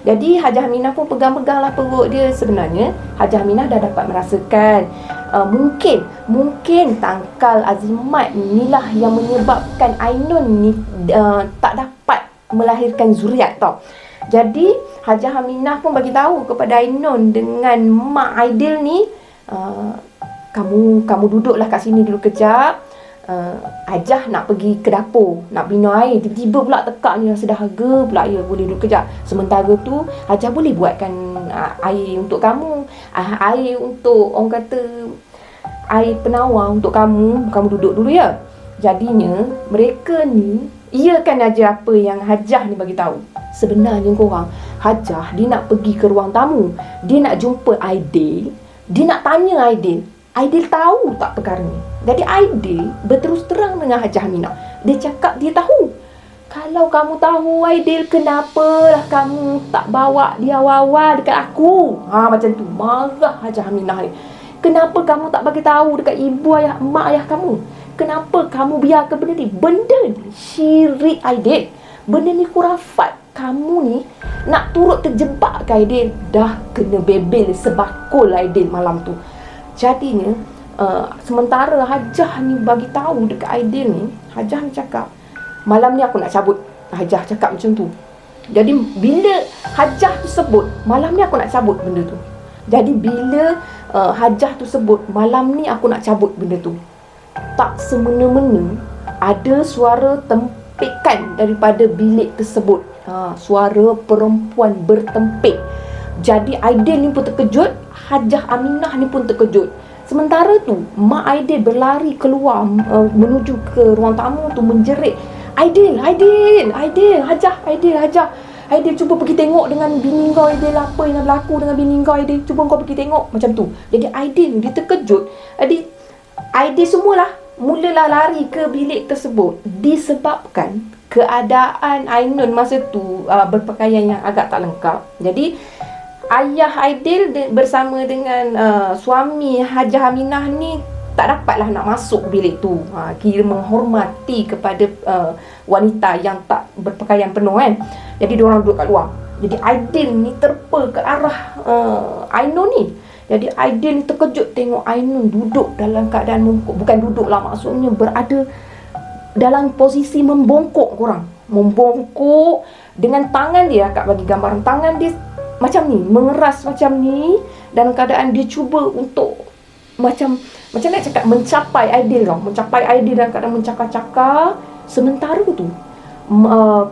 Jadi Hajah Aminah pun pegang-peganglah perut dia. Sebenarnya Hajah Aminah dah dapat merasakan mungkin tangkal azimat inilah yang menyebabkan Ainun ni tak dapat melahirkan zuriat tau. Jadi Hajah Aminah pun bagi tahu kepada Ainun dengan Mak Aidil ni, kamu duduklah kat sini dulu kejap. Hajah nak pergi ke dapur, nak bina air. Tiba-tiba pula tekak ni rasa dahaga pula, ya boleh duduk kejap. Sementara tu Hajah boleh buatkan air untuk kamu, air untuk, orang kata air penawar untuk kamu duduk dulu ya. Jadinya mereka ni iakan aja apa yang Hajah ni bagi tahu. Sebenarnya korang, Hajah dia nak pergi ke ruang tamu, dia nak jumpa Aidil, dia nak tanya Aidil tahu tak perkara ni. Jadi Aidil berterus terang dengan Hajah Aminah. Dia cakap dia tahu. Kalau kamu tahu Aidil, kenapalah kamu tak bawa dia awal-awal dekat aku? Macam tu. Marah Hajah Aminah ni. Kenapa kamu tak bagi tahu dekat ibu ayah, mak ayah kamu? Kenapa kamu biarkan benda ni? Benda ni syirik Aidil. Benda ni khurafat. Kamu ni nak turut terjebak ke Aidil. Dah kena bebel sebakul Aidil malam tu. Jadinya sementara Hajah ni bagi tahu dekat Aidil ni, Hajah ni cakap, malam ni aku nak cabut. Hajah cakap macam tu. Jadi bila Hajah tu sebut, malam ni aku nak cabut benda tu. Jadi bila Hajah tu sebut, malam ni aku nak cabut benda tu, tak semena-mena ada suara tempikan daripada bilik tersebut. Suara perempuan bertempik. Jadi Aidil ni pun terkejut, Hajah Aminah ni pun terkejut. Sementara tu Mak Aidil berlari keluar menuju ke ruang tamu tu menjerit, Aidil, Hajah. Aidil, cuba pergi tengok dengan bini kau Aidil, apa yang berlaku dengan bini kau Aidil, cuba kau pergi tengok, macam tu. Jadi Aidil dia terkejut. Jadi Aidil semualah mulalah lari ke bilik tersebut disebabkan keadaan Ainun masa tu berpakaian yang agak tak lengkap. Jadi ayah Aidil bersama dengan suami Hajah Aminah ni tak dapatlah nak masuk bilik tu. Kira menghormati kepada wanita yang tak berpakaian penuh kan. Jadi diorang duduk kat luar. Jadi Aidil ni terpa ke arah Ainun ni. Jadi Aidil ni terkejut tengok Ainun duduk dalam keadaan membongkok. Bukan duduk lah, maksudnya berada dalam posisi membongkok korang. Membongkok dengan tangan dia, Kak bagi gambaran tangan dia macam ni, mengeras macam ni, dalam keadaan dia cuba untuk macam nak cakap mencapai Aidil tau. Mencapai Aidil dalam keadaan mencakar-cakar. Sementara tu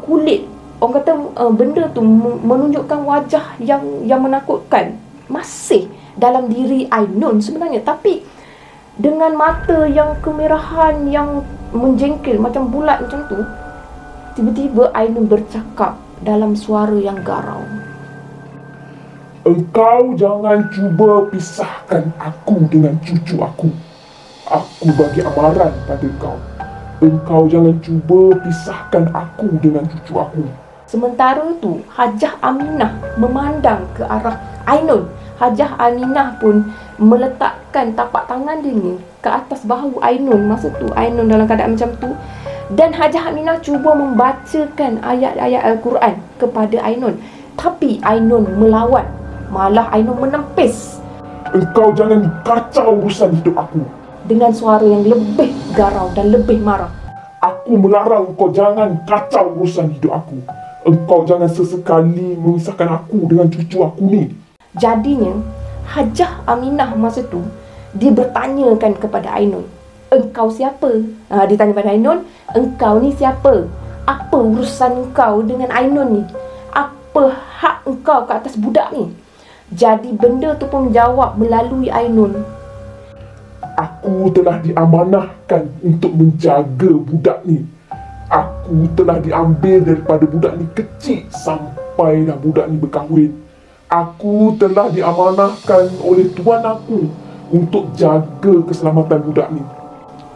kulit, orang kata benda tu menunjukkan wajah yang menakutkan masih dalam diri Ainun sebenarnya. Tapi dengan mata yang kemerahan, yang menjengkel macam bulat macam tu, tiba-tiba Ainun bercakap dalam suara yang garau. Engkau jangan cuba pisahkan aku dengan cucu aku. Aku bagi amaran pada kau. Engkau jangan cuba pisahkan aku dengan cucu aku. Sementara tu Hajah Aminah memandang ke arah Ainun. Hajah Aminah pun meletakkan tapak tangan dia ni ke atas bahu Ainun. Masa tu Ainun dalam keadaan macam tu. Dan Hajah Aminah cuba membacakan ayat-ayat Al-Quran kepada Ainun. Tapi Ainun melawan. Malah Ainun menempis. Engkau jangan kacau urusan hidup aku. Dengan suara yang lebih garau dan lebih marah. Aku melarang kau jangan kacau urusan hidup aku. Engkau jangan sesekali memisahkan aku dengan cucu aku ni. Jadinya Hajah Aminah masa tu dia bertanyakan kepada Ainun, engkau siapa? Dia tanya pada Ainun, engkau ni siapa? Apa urusan engkau dengan Ainun ni? Apa hak engkau ke atas budak ni? Jadi benda tu pun menjawab melalui Ainun. Aku Aku telah diamanahkan untuk menjaga budak ni. Aku telah diambil daripada budak ni kecil sampailah budak ni berkahwin. Aku telah diamanahkan oleh tuan aku untuk jaga keselamatan budak ni.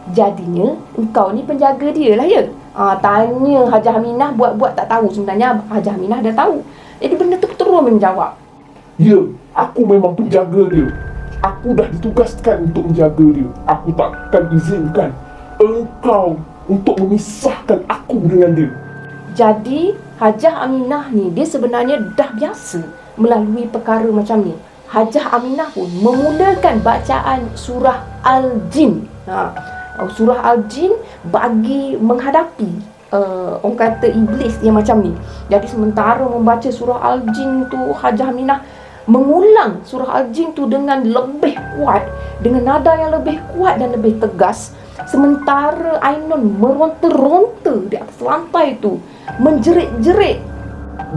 Jadinya engkau ni penjaga dia lah ya. Tanya Hajah Aminah, buat-buat tak tahu. Sebenarnya Hajah Aminah dah tahu. Jadi benda tu terus menjawab. Ya, aku memang penjaga dia. Aku dah ditugaskan untuk menjaga dia. Aku takkan izinkan engkau untuk memisahkan aku dengan dia. Jadi Hajah Aminah ni dia sebenarnya dah biasa melalui perkara macam ni. Hajah Aminah pun memulakan bacaan surah Al-Jin. Surah Al-Jin bagi menghadapi orang kata iblis yang macam ni. Jadi sementara membaca surah Al-Jin tu, Hajah Aminah mengulang surah Al-Jin tu dengan lebih kuat, dengan nada yang lebih kuat dan lebih tegas. Sementara Ainun meronta-ronta di atas lantai tu, menjerit-jerit.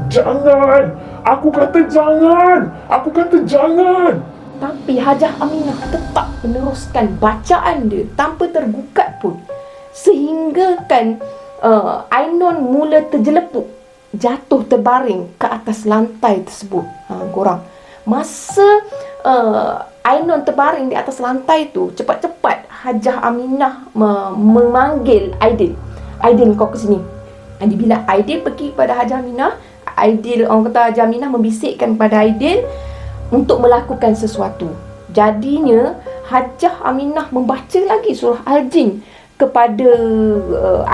Jangan! Aku kata jangan! Aku kata jangan! Tapi Hajah Aminah tetap meneruskan bacaan dia tanpa tergugat pun. Sehingga kan Ainun mula terjelepuk, jatuh terbaring ke atas lantai tersebut. Korang, masa Ainun terbaring di atas lantai tu, cepat-cepat Hajah Aminah memanggil Aidil. Aidil, kau ke sini. Jadi bila Aidil pergi kepada Hajah Aminah, orang kata Hajah Aminah membisikkan kepada Aidil untuk melakukan sesuatu. Jadinya Hajah Aminah membaca lagi surah Al-Jin kepada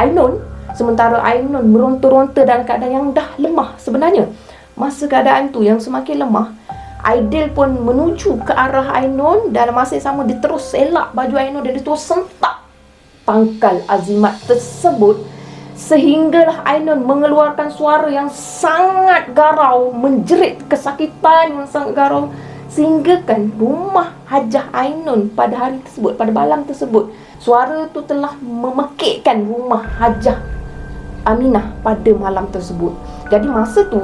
Ainun. Sementara Ainun meronta-ronta dalam keadaan yang dah lemah sebenarnya. Masa keadaan tu yang semakin lemah, Aidil pun menuju ke arah Ainun. Dalam masa yang sama dia terus elak baju Ainun dan dia terus sentak pangkal Azimat tersebut. Sehinggalah Ainun mengeluarkan suara yang sangat garau, menjerit kesakitan yang sangat garau. Sehingga kan rumah Hajah Ainun pada hari tersebut, pada malam tersebut, suara tu telah memekikkan rumah Hajah Aminah pada malam tersebut. Jadi masa tu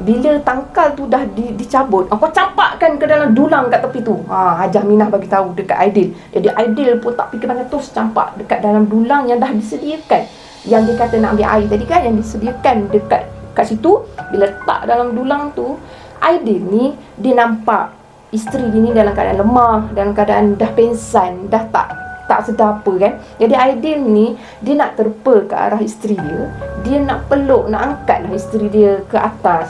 bila tangkal tu dah dicabut, kau campakkan ke dalam dulang kat tepi tu. Hajah Aminah bagi tahu dekat Aidil. Jadi Aidil pun tak fikir banyak, terus campak dekat dalam dulang yang dah disediakan. Yang dia kata nak ambil air tadi kan, yang disediakan dekat kat situ. Bila letak dalam dulang tu, Aidil ni dia nampak isteri dia ni dalam keadaan lemah, dalam keadaan dah pengsan, dah tak sedar apa kan. Jadi Aidil ni dia nak terpa ke arah isteri dia. Dia nak peluk, nak angkatlah isteri dia ke atas.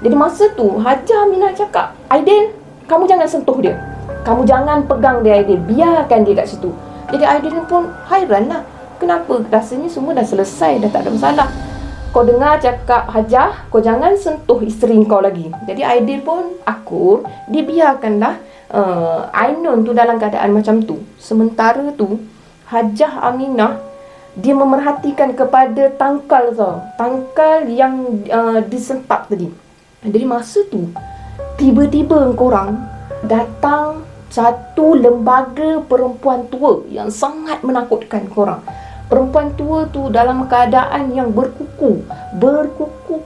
Jadi masa tu Hajah Aminah cakap, Aidil, kamu jangan sentuh dia. Kamu jangan pegang dia Aidil, biarkan dia kat situ. Jadi Aidil pun hairan lah. Kenapa? Rasanya semua dah selesai, dah tak ada masalah. Kau dengar cakap Hajah, kau jangan sentuh isteri kau lagi. Jadi Aidil pun akur, dia biarkanlah Ainun tu dalam keadaan macam tu. Sementara tu Hajah Aminah dia memerhatikan kepada tangkal tau. Tangkal yang disentak tadi. Jadi masa tu tiba-tiba korang datang satu lembaga perempuan tua yang sangat menakutkan korang. Perempuan tua tu dalam keadaan yang berkuku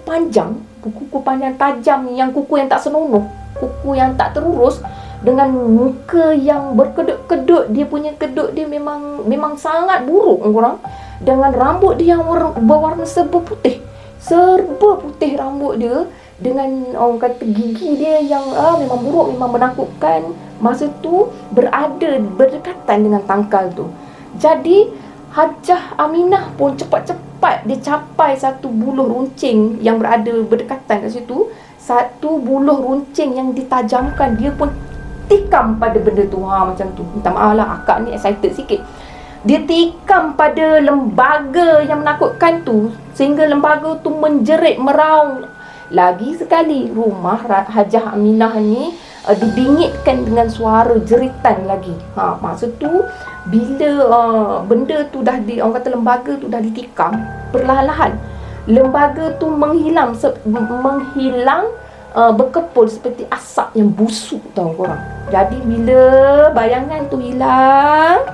panjang, kuku panjang tajam, yang kuku yang tak senonoh, kuku yang tak terurus, dengan muka yang berkedut-kedut. Dia punya kedut dia memang sangat buruk korang. Dengan rambut dia yang berwarna serba putih rambut dia, dengan orang kata gigi dia yang memang buruk, memang menakutkan. Masa tu berdekatan dengan tangkal tu. Jadi Hajah Aminah pun cepat-cepat dia capai satu buluh runcing yang berada berdekatan kat situ. Satu buluh runcing yang ditajamkan, dia pun tikam pada benda tu. Macam tu. Minta maaf lah, akak ni excited sikit. Dia tikam pada lembaga yang menakutkan tu, sehingga lembaga tu menjerit meraung. Lagi sekali rumah Hajah Aminah ni dibingitkan dengan suara jeritan lagi. Masa tu bila benda tu dah orang kata lembaga tu dah ditikam, perlahan-lahan lembaga tu menghilang berkepul seperti asap yang busuk tau korang. Jadi bila bayangan tu hilang,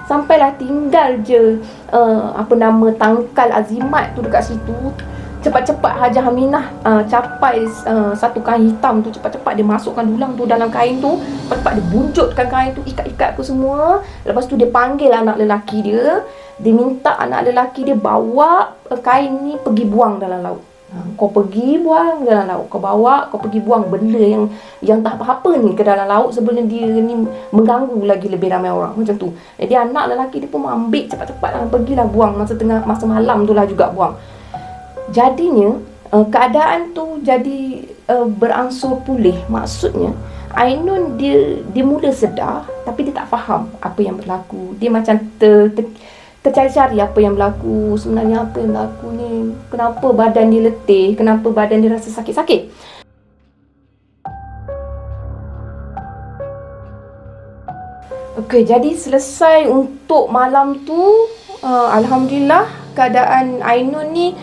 sampailah tinggal je tangkal Azimat tu dekat situ. cepat-cepat Hajah Aminah capai satu kain hitam tu, cepat-cepat dia masukkan dulang tu dalam kain tu, cepat-cepat dia bunjutkan kain tu, ikat-ikat aku semua. Lepas tu dia panggil anak lelaki dia, dia minta anak lelaki dia bawa kain ni pergi buang dalam laut. Kau pergi buang dalam laut, kau bawa, kau pergi buang benda yang tak apa-apa ni ke dalam laut sebelum dia ni mengganggu lagi lebih ramai orang, macam tu. Jadi anak lelaki dia pun ambil cepat-cepat pergilah buang, masa malam tu lah juga buang. Jadinya keadaan tu jadi berangsur pulih. Maksudnya Ainun dia mula sedar, tapi dia tak faham apa yang berlaku. Dia macam tercari-cari apa yang berlaku. Sebenarnya apa yang berlaku ni, kenapa badan dia letih, kenapa badan dia rasa sakit-sakit. Okey, jadi selesai untuk malam tu, alhamdulillah keadaan Ainun ni,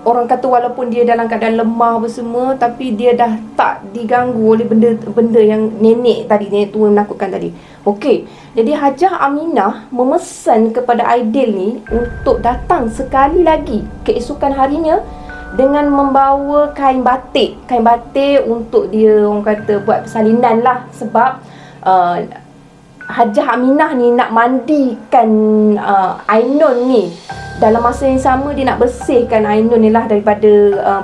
orang kata walaupun dia dalam keadaan lemah semua, tapi dia dah tak diganggu oleh benda yang nenek tu menakutkan tadi. Okey, jadi Hajah Aminah memesan kepada Aidil ni untuk datang sekali lagi keesokan harinya dengan membawa kain batik untuk dia, orang kata, buat persalinan lah. Sebab Hajah Aminah ni nak mandikan Ainun ni. Dalam masa yang sama dia nak bersihkan Ainun ni lah daripada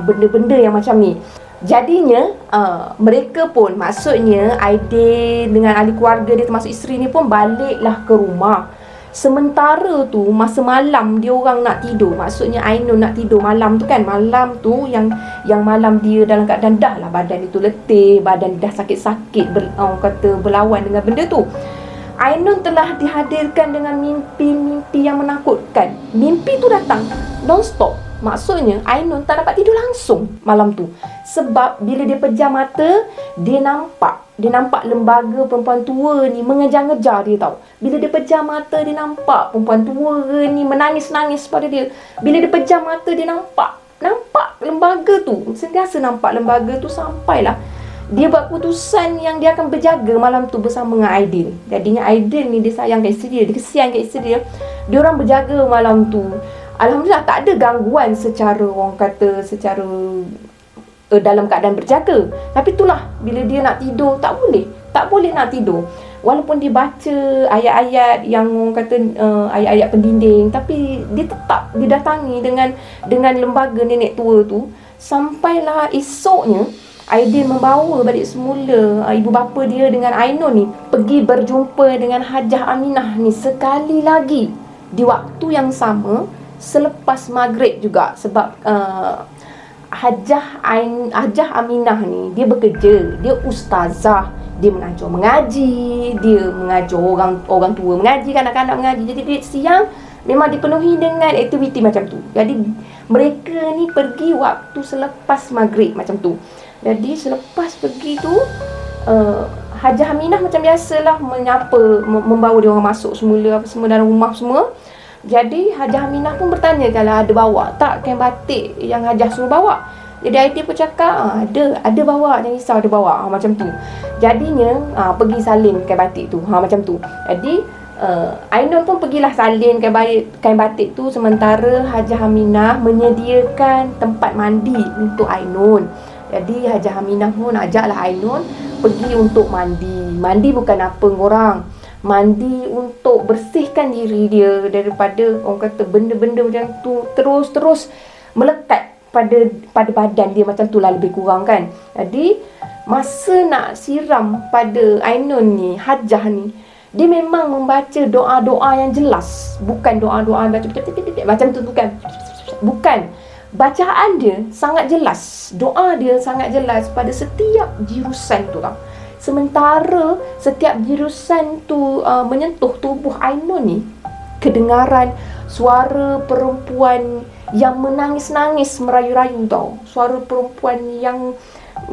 benda-benda yang macam ni. Jadinya mereka pun, maksudnya Aidil dengan ahli keluarga dia termasuk isteri ni pun baliklah ke rumah. Sementara tu masa malam dia orang nak tidur, maksudnya Ainun nak tidur malam tu kan. Malam tu yang malam dia dalam keadaan dah lah badan itu letih, badan dah sakit-sakit, orang kata berlawan dengan benda tu. Ainun telah dihadirkan dengan mimpi-mimpi yang menakutkan. Mimpi tu datang non-stop. Maksudnya Ainun tak dapat tidur langsung malam tu. Sebab bila dia pejam mata, dia nampak lembaga perempuan tua ni mengejar-ngejar dia, tau. Bila dia pejam mata, dia nampak perempuan tua ni menangis-nangis pada dia. Bila dia pejam mata, dia nampak lembaga tu. Sentiasa nampak lembaga tu sampailah dia buat keputusan yang dia akan berjaga malam tu bersama dengan Aidil. Jadinya Aidil ni dia sayang kat isteri dia, dia kesian kat isteri dia. Dia orang berjaga malam tu. Alhamdulillah tak ada gangguan secara, orang kata, secara dalam keadaan berjaga. Tapi itulah, bila dia nak tidur tak boleh nak tidur. Walaupun dia baca ayat-ayat yang, orang kata, ayat-ayat pendinding, tapi dia tetap didatangi dengan lembaga nenek tua tu. Sampailah esoknya Aidil membawa balik semula ibu bapa dia dengan Ainun ni pergi berjumpa dengan Hajah Aminah ni sekali lagi di waktu yang sama selepas maghrib juga. Sebab Hajah Aminah ni dia bekerja, dia ustazah, dia mengajar mengaji, dia mengajar orang tua mengaji, kanak-kanak mengaji. Jadi dia siang memang dipenuhi dengan aktiviti macam tu. Jadi mereka ni pergi waktu selepas maghrib macam tu. Jadi selepas pergi tu, Hajah Aminah macam biasalah menyapa, membawa dia orang masuk semula, apa semua dalam rumah semua. Jadi Hajah Aminah pun bertanya kalau ada bawa tak kain batik yang Hajah suruh bawa. Jadi Aidil pun cakap ada bawa, jangan risau, ada bawa, macam tu. Jadinya pergi salin kain batik tu, macam tu. Jadi Ainun pun pergilah salin kain batik tu, sementara Hajah Aminah menyediakan tempat mandi untuk Ainun. Jadi Hajah Aminah pun ajaklah Ainun pergi untuk mandi. Mandi bukan apa korang, mandi untuk bersihkan diri dia daripada, orang kata, benda-benda macam tu terus melekat pada badan dia, macam tu lah lebih kurang kan. Jadi masa nak siram pada Ainun ni, Hajah ni, dia memang membaca doa-doa yang jelas. Bukan doa-doa macam tu, bukan. Bacaan dia sangat jelas, doa dia sangat jelas pada setiap jirusan tu, tau. Sementara setiap jirusan tu menyentuh tubuh Ainun ni, kedengaran suara perempuan yang menangis-nangis merayu-rayu, tau. Suara perempuan yang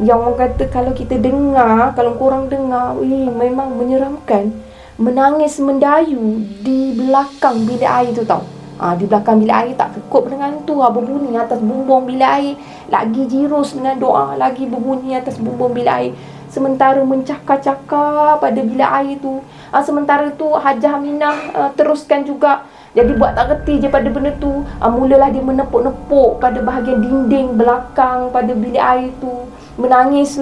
orang kata kalau kita dengar, kalau korang dengar, memang menyeramkan. Menangis mendayu di belakang bilik air tu, tau. Di belakang bilik air, tak cukup dengan tu, berbunyi atas bumbung bilik air. Lagi jirus dengan doa, lagi berbunyi atas bumbung bilik air. Sementara mencakar-cakar pada bilik air tu. Sementara tu Hajah Aminah teruskan juga Jadi buat tak reti je pada benda tu, mulalah dia menepuk-nepuk pada bahagian dinding belakang pada bilik air tu. Menangis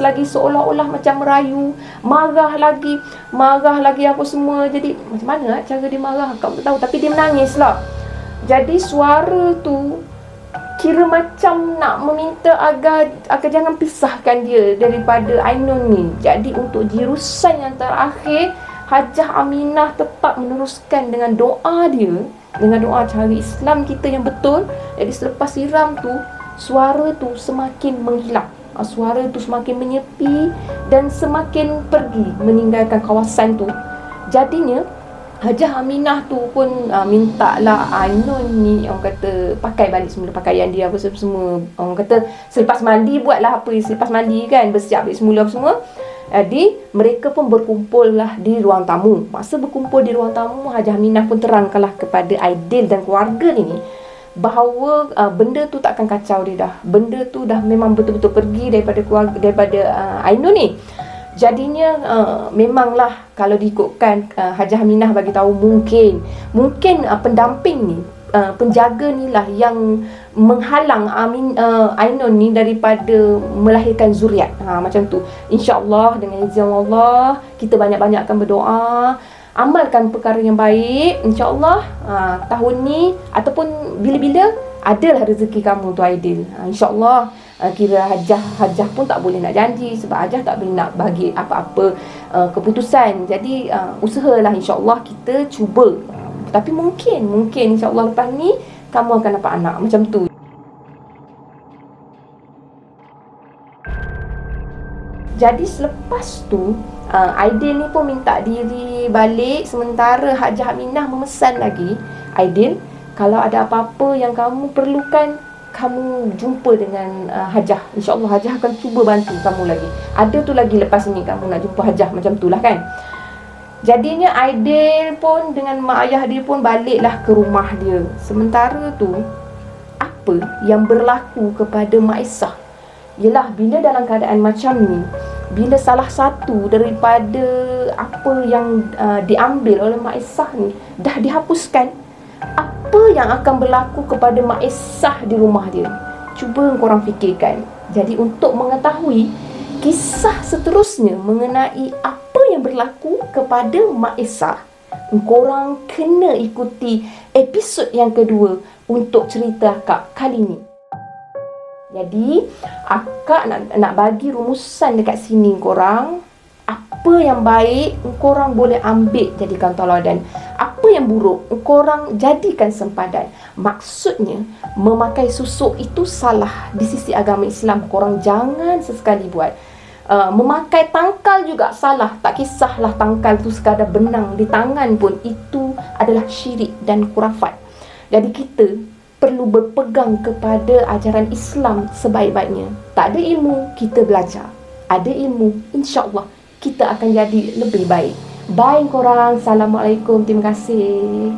lagi seolah-olah macam merayu, marah lagi apa semua. Jadi macam mana cara dia marah kau tak tahu, tapi dia menangis lah. Jadi suara tu kira macam nak meminta agar jangan pisahkan dia daripada Ainun ni. Jadi untuk jurusan yang terakhir, Hajah Aminah tetap meneruskan dengan doa dia, dengan doa cara Islam kita yang betul. Jadi selepas siram tu, suara tu semakin menghilang, suara tu semakin menyepi dan semakin pergi meninggalkan kawasan tu. Jadinya Hajah Aminah tu pun minta lah Ainun ni, orang kata, pakai balik semula pakaian dia apa semua. Orang kata selepas mandi buatlah apa selepas mandi kan, bersiap balik semula apa semua. Jadi mereka pun berkumpul lah di ruang tamu. Masa berkumpul di ruang tamu, Hajah Aminah pun terangkanlah kepada Aidil dan keluarga ni bahawa benda tu takkan kacau dia dah. Benda tu dah memang betul-betul pergi daripada keluarga, daripada Ainun ni. Jadinya memanglah kalau diikutkan Hajah Aminah bagi tahu mungkin pendamping ni, penjaga ni lah yang menghalang Ainun ni daripada melahirkan zuriat. Macam tu. InsyaAllah dengan izin Allah, kita banyak-banyakkan berdoa, amalkan perkara yang baik. InsyaAllah tahun ni ataupun bila-bila adalah rezeki kamu tu Aidil. InsyaAllah. Kira Hajah pun tak boleh nak janji sebab Hajah tak boleh nak bagi apa-apa keputusan. Jadi usahalah, insyaAllah kita cuba. Tapi mungkin insyaAllah lepas ni kamu akan dapat anak. Macam tu. Jadi selepas tu Aidil ni pun minta diri balik. Sementara Hajah Aminah memesan lagi, Aidil, kalau ada apa-apa yang kamu perlukan, kamu jumpa dengan Hajah. InsyaAllah Hajah akan cuba bantu kamu lagi. Ada tu lagi lepas ni kamu nak jumpa Hajah. Macam tu lah kan. Jadinya Aidil pun dengan mak ayah dia pun baliklah ke rumah dia. Sementara tu, apa yang berlaku kepada Mak Isah? Yelah, bila dalam keadaan macam ni, bila salah satu daripada apa yang diambil oleh Mak Isah ni dah dihapuskan, apa yang akan berlaku kepada Mak Isah di rumah dia? Cuba korang fikirkan. Jadi untuk mengetahui kisah seterusnya mengenai apa yang berlaku kepada Mak Isah, korang kena ikuti episod yang kedua untuk cerita akak kali ni. Jadi akak nak bagi rumusan dekat sini korang. Apa yang baik korang boleh ambil jadikan tauladan. Apa yang buruk korang jadikan sempadan. Maksudnya memakai susuk itu salah di sisi agama Islam. Korang jangan sesekali buat. Memakai tangkal juga salah. Tak kisahlah tangkal tu sekadar benang di tangan pun, itu adalah syirik dan khurafat. Jadi kita perlu berpegang kepada ajaran Islam sebaik-baiknya. Tak ada ilmu, kita belajar. Ada ilmu, insyaAllah kita akan jadi lebih baik. Bye korang. Assalamualaikum. Terima kasih.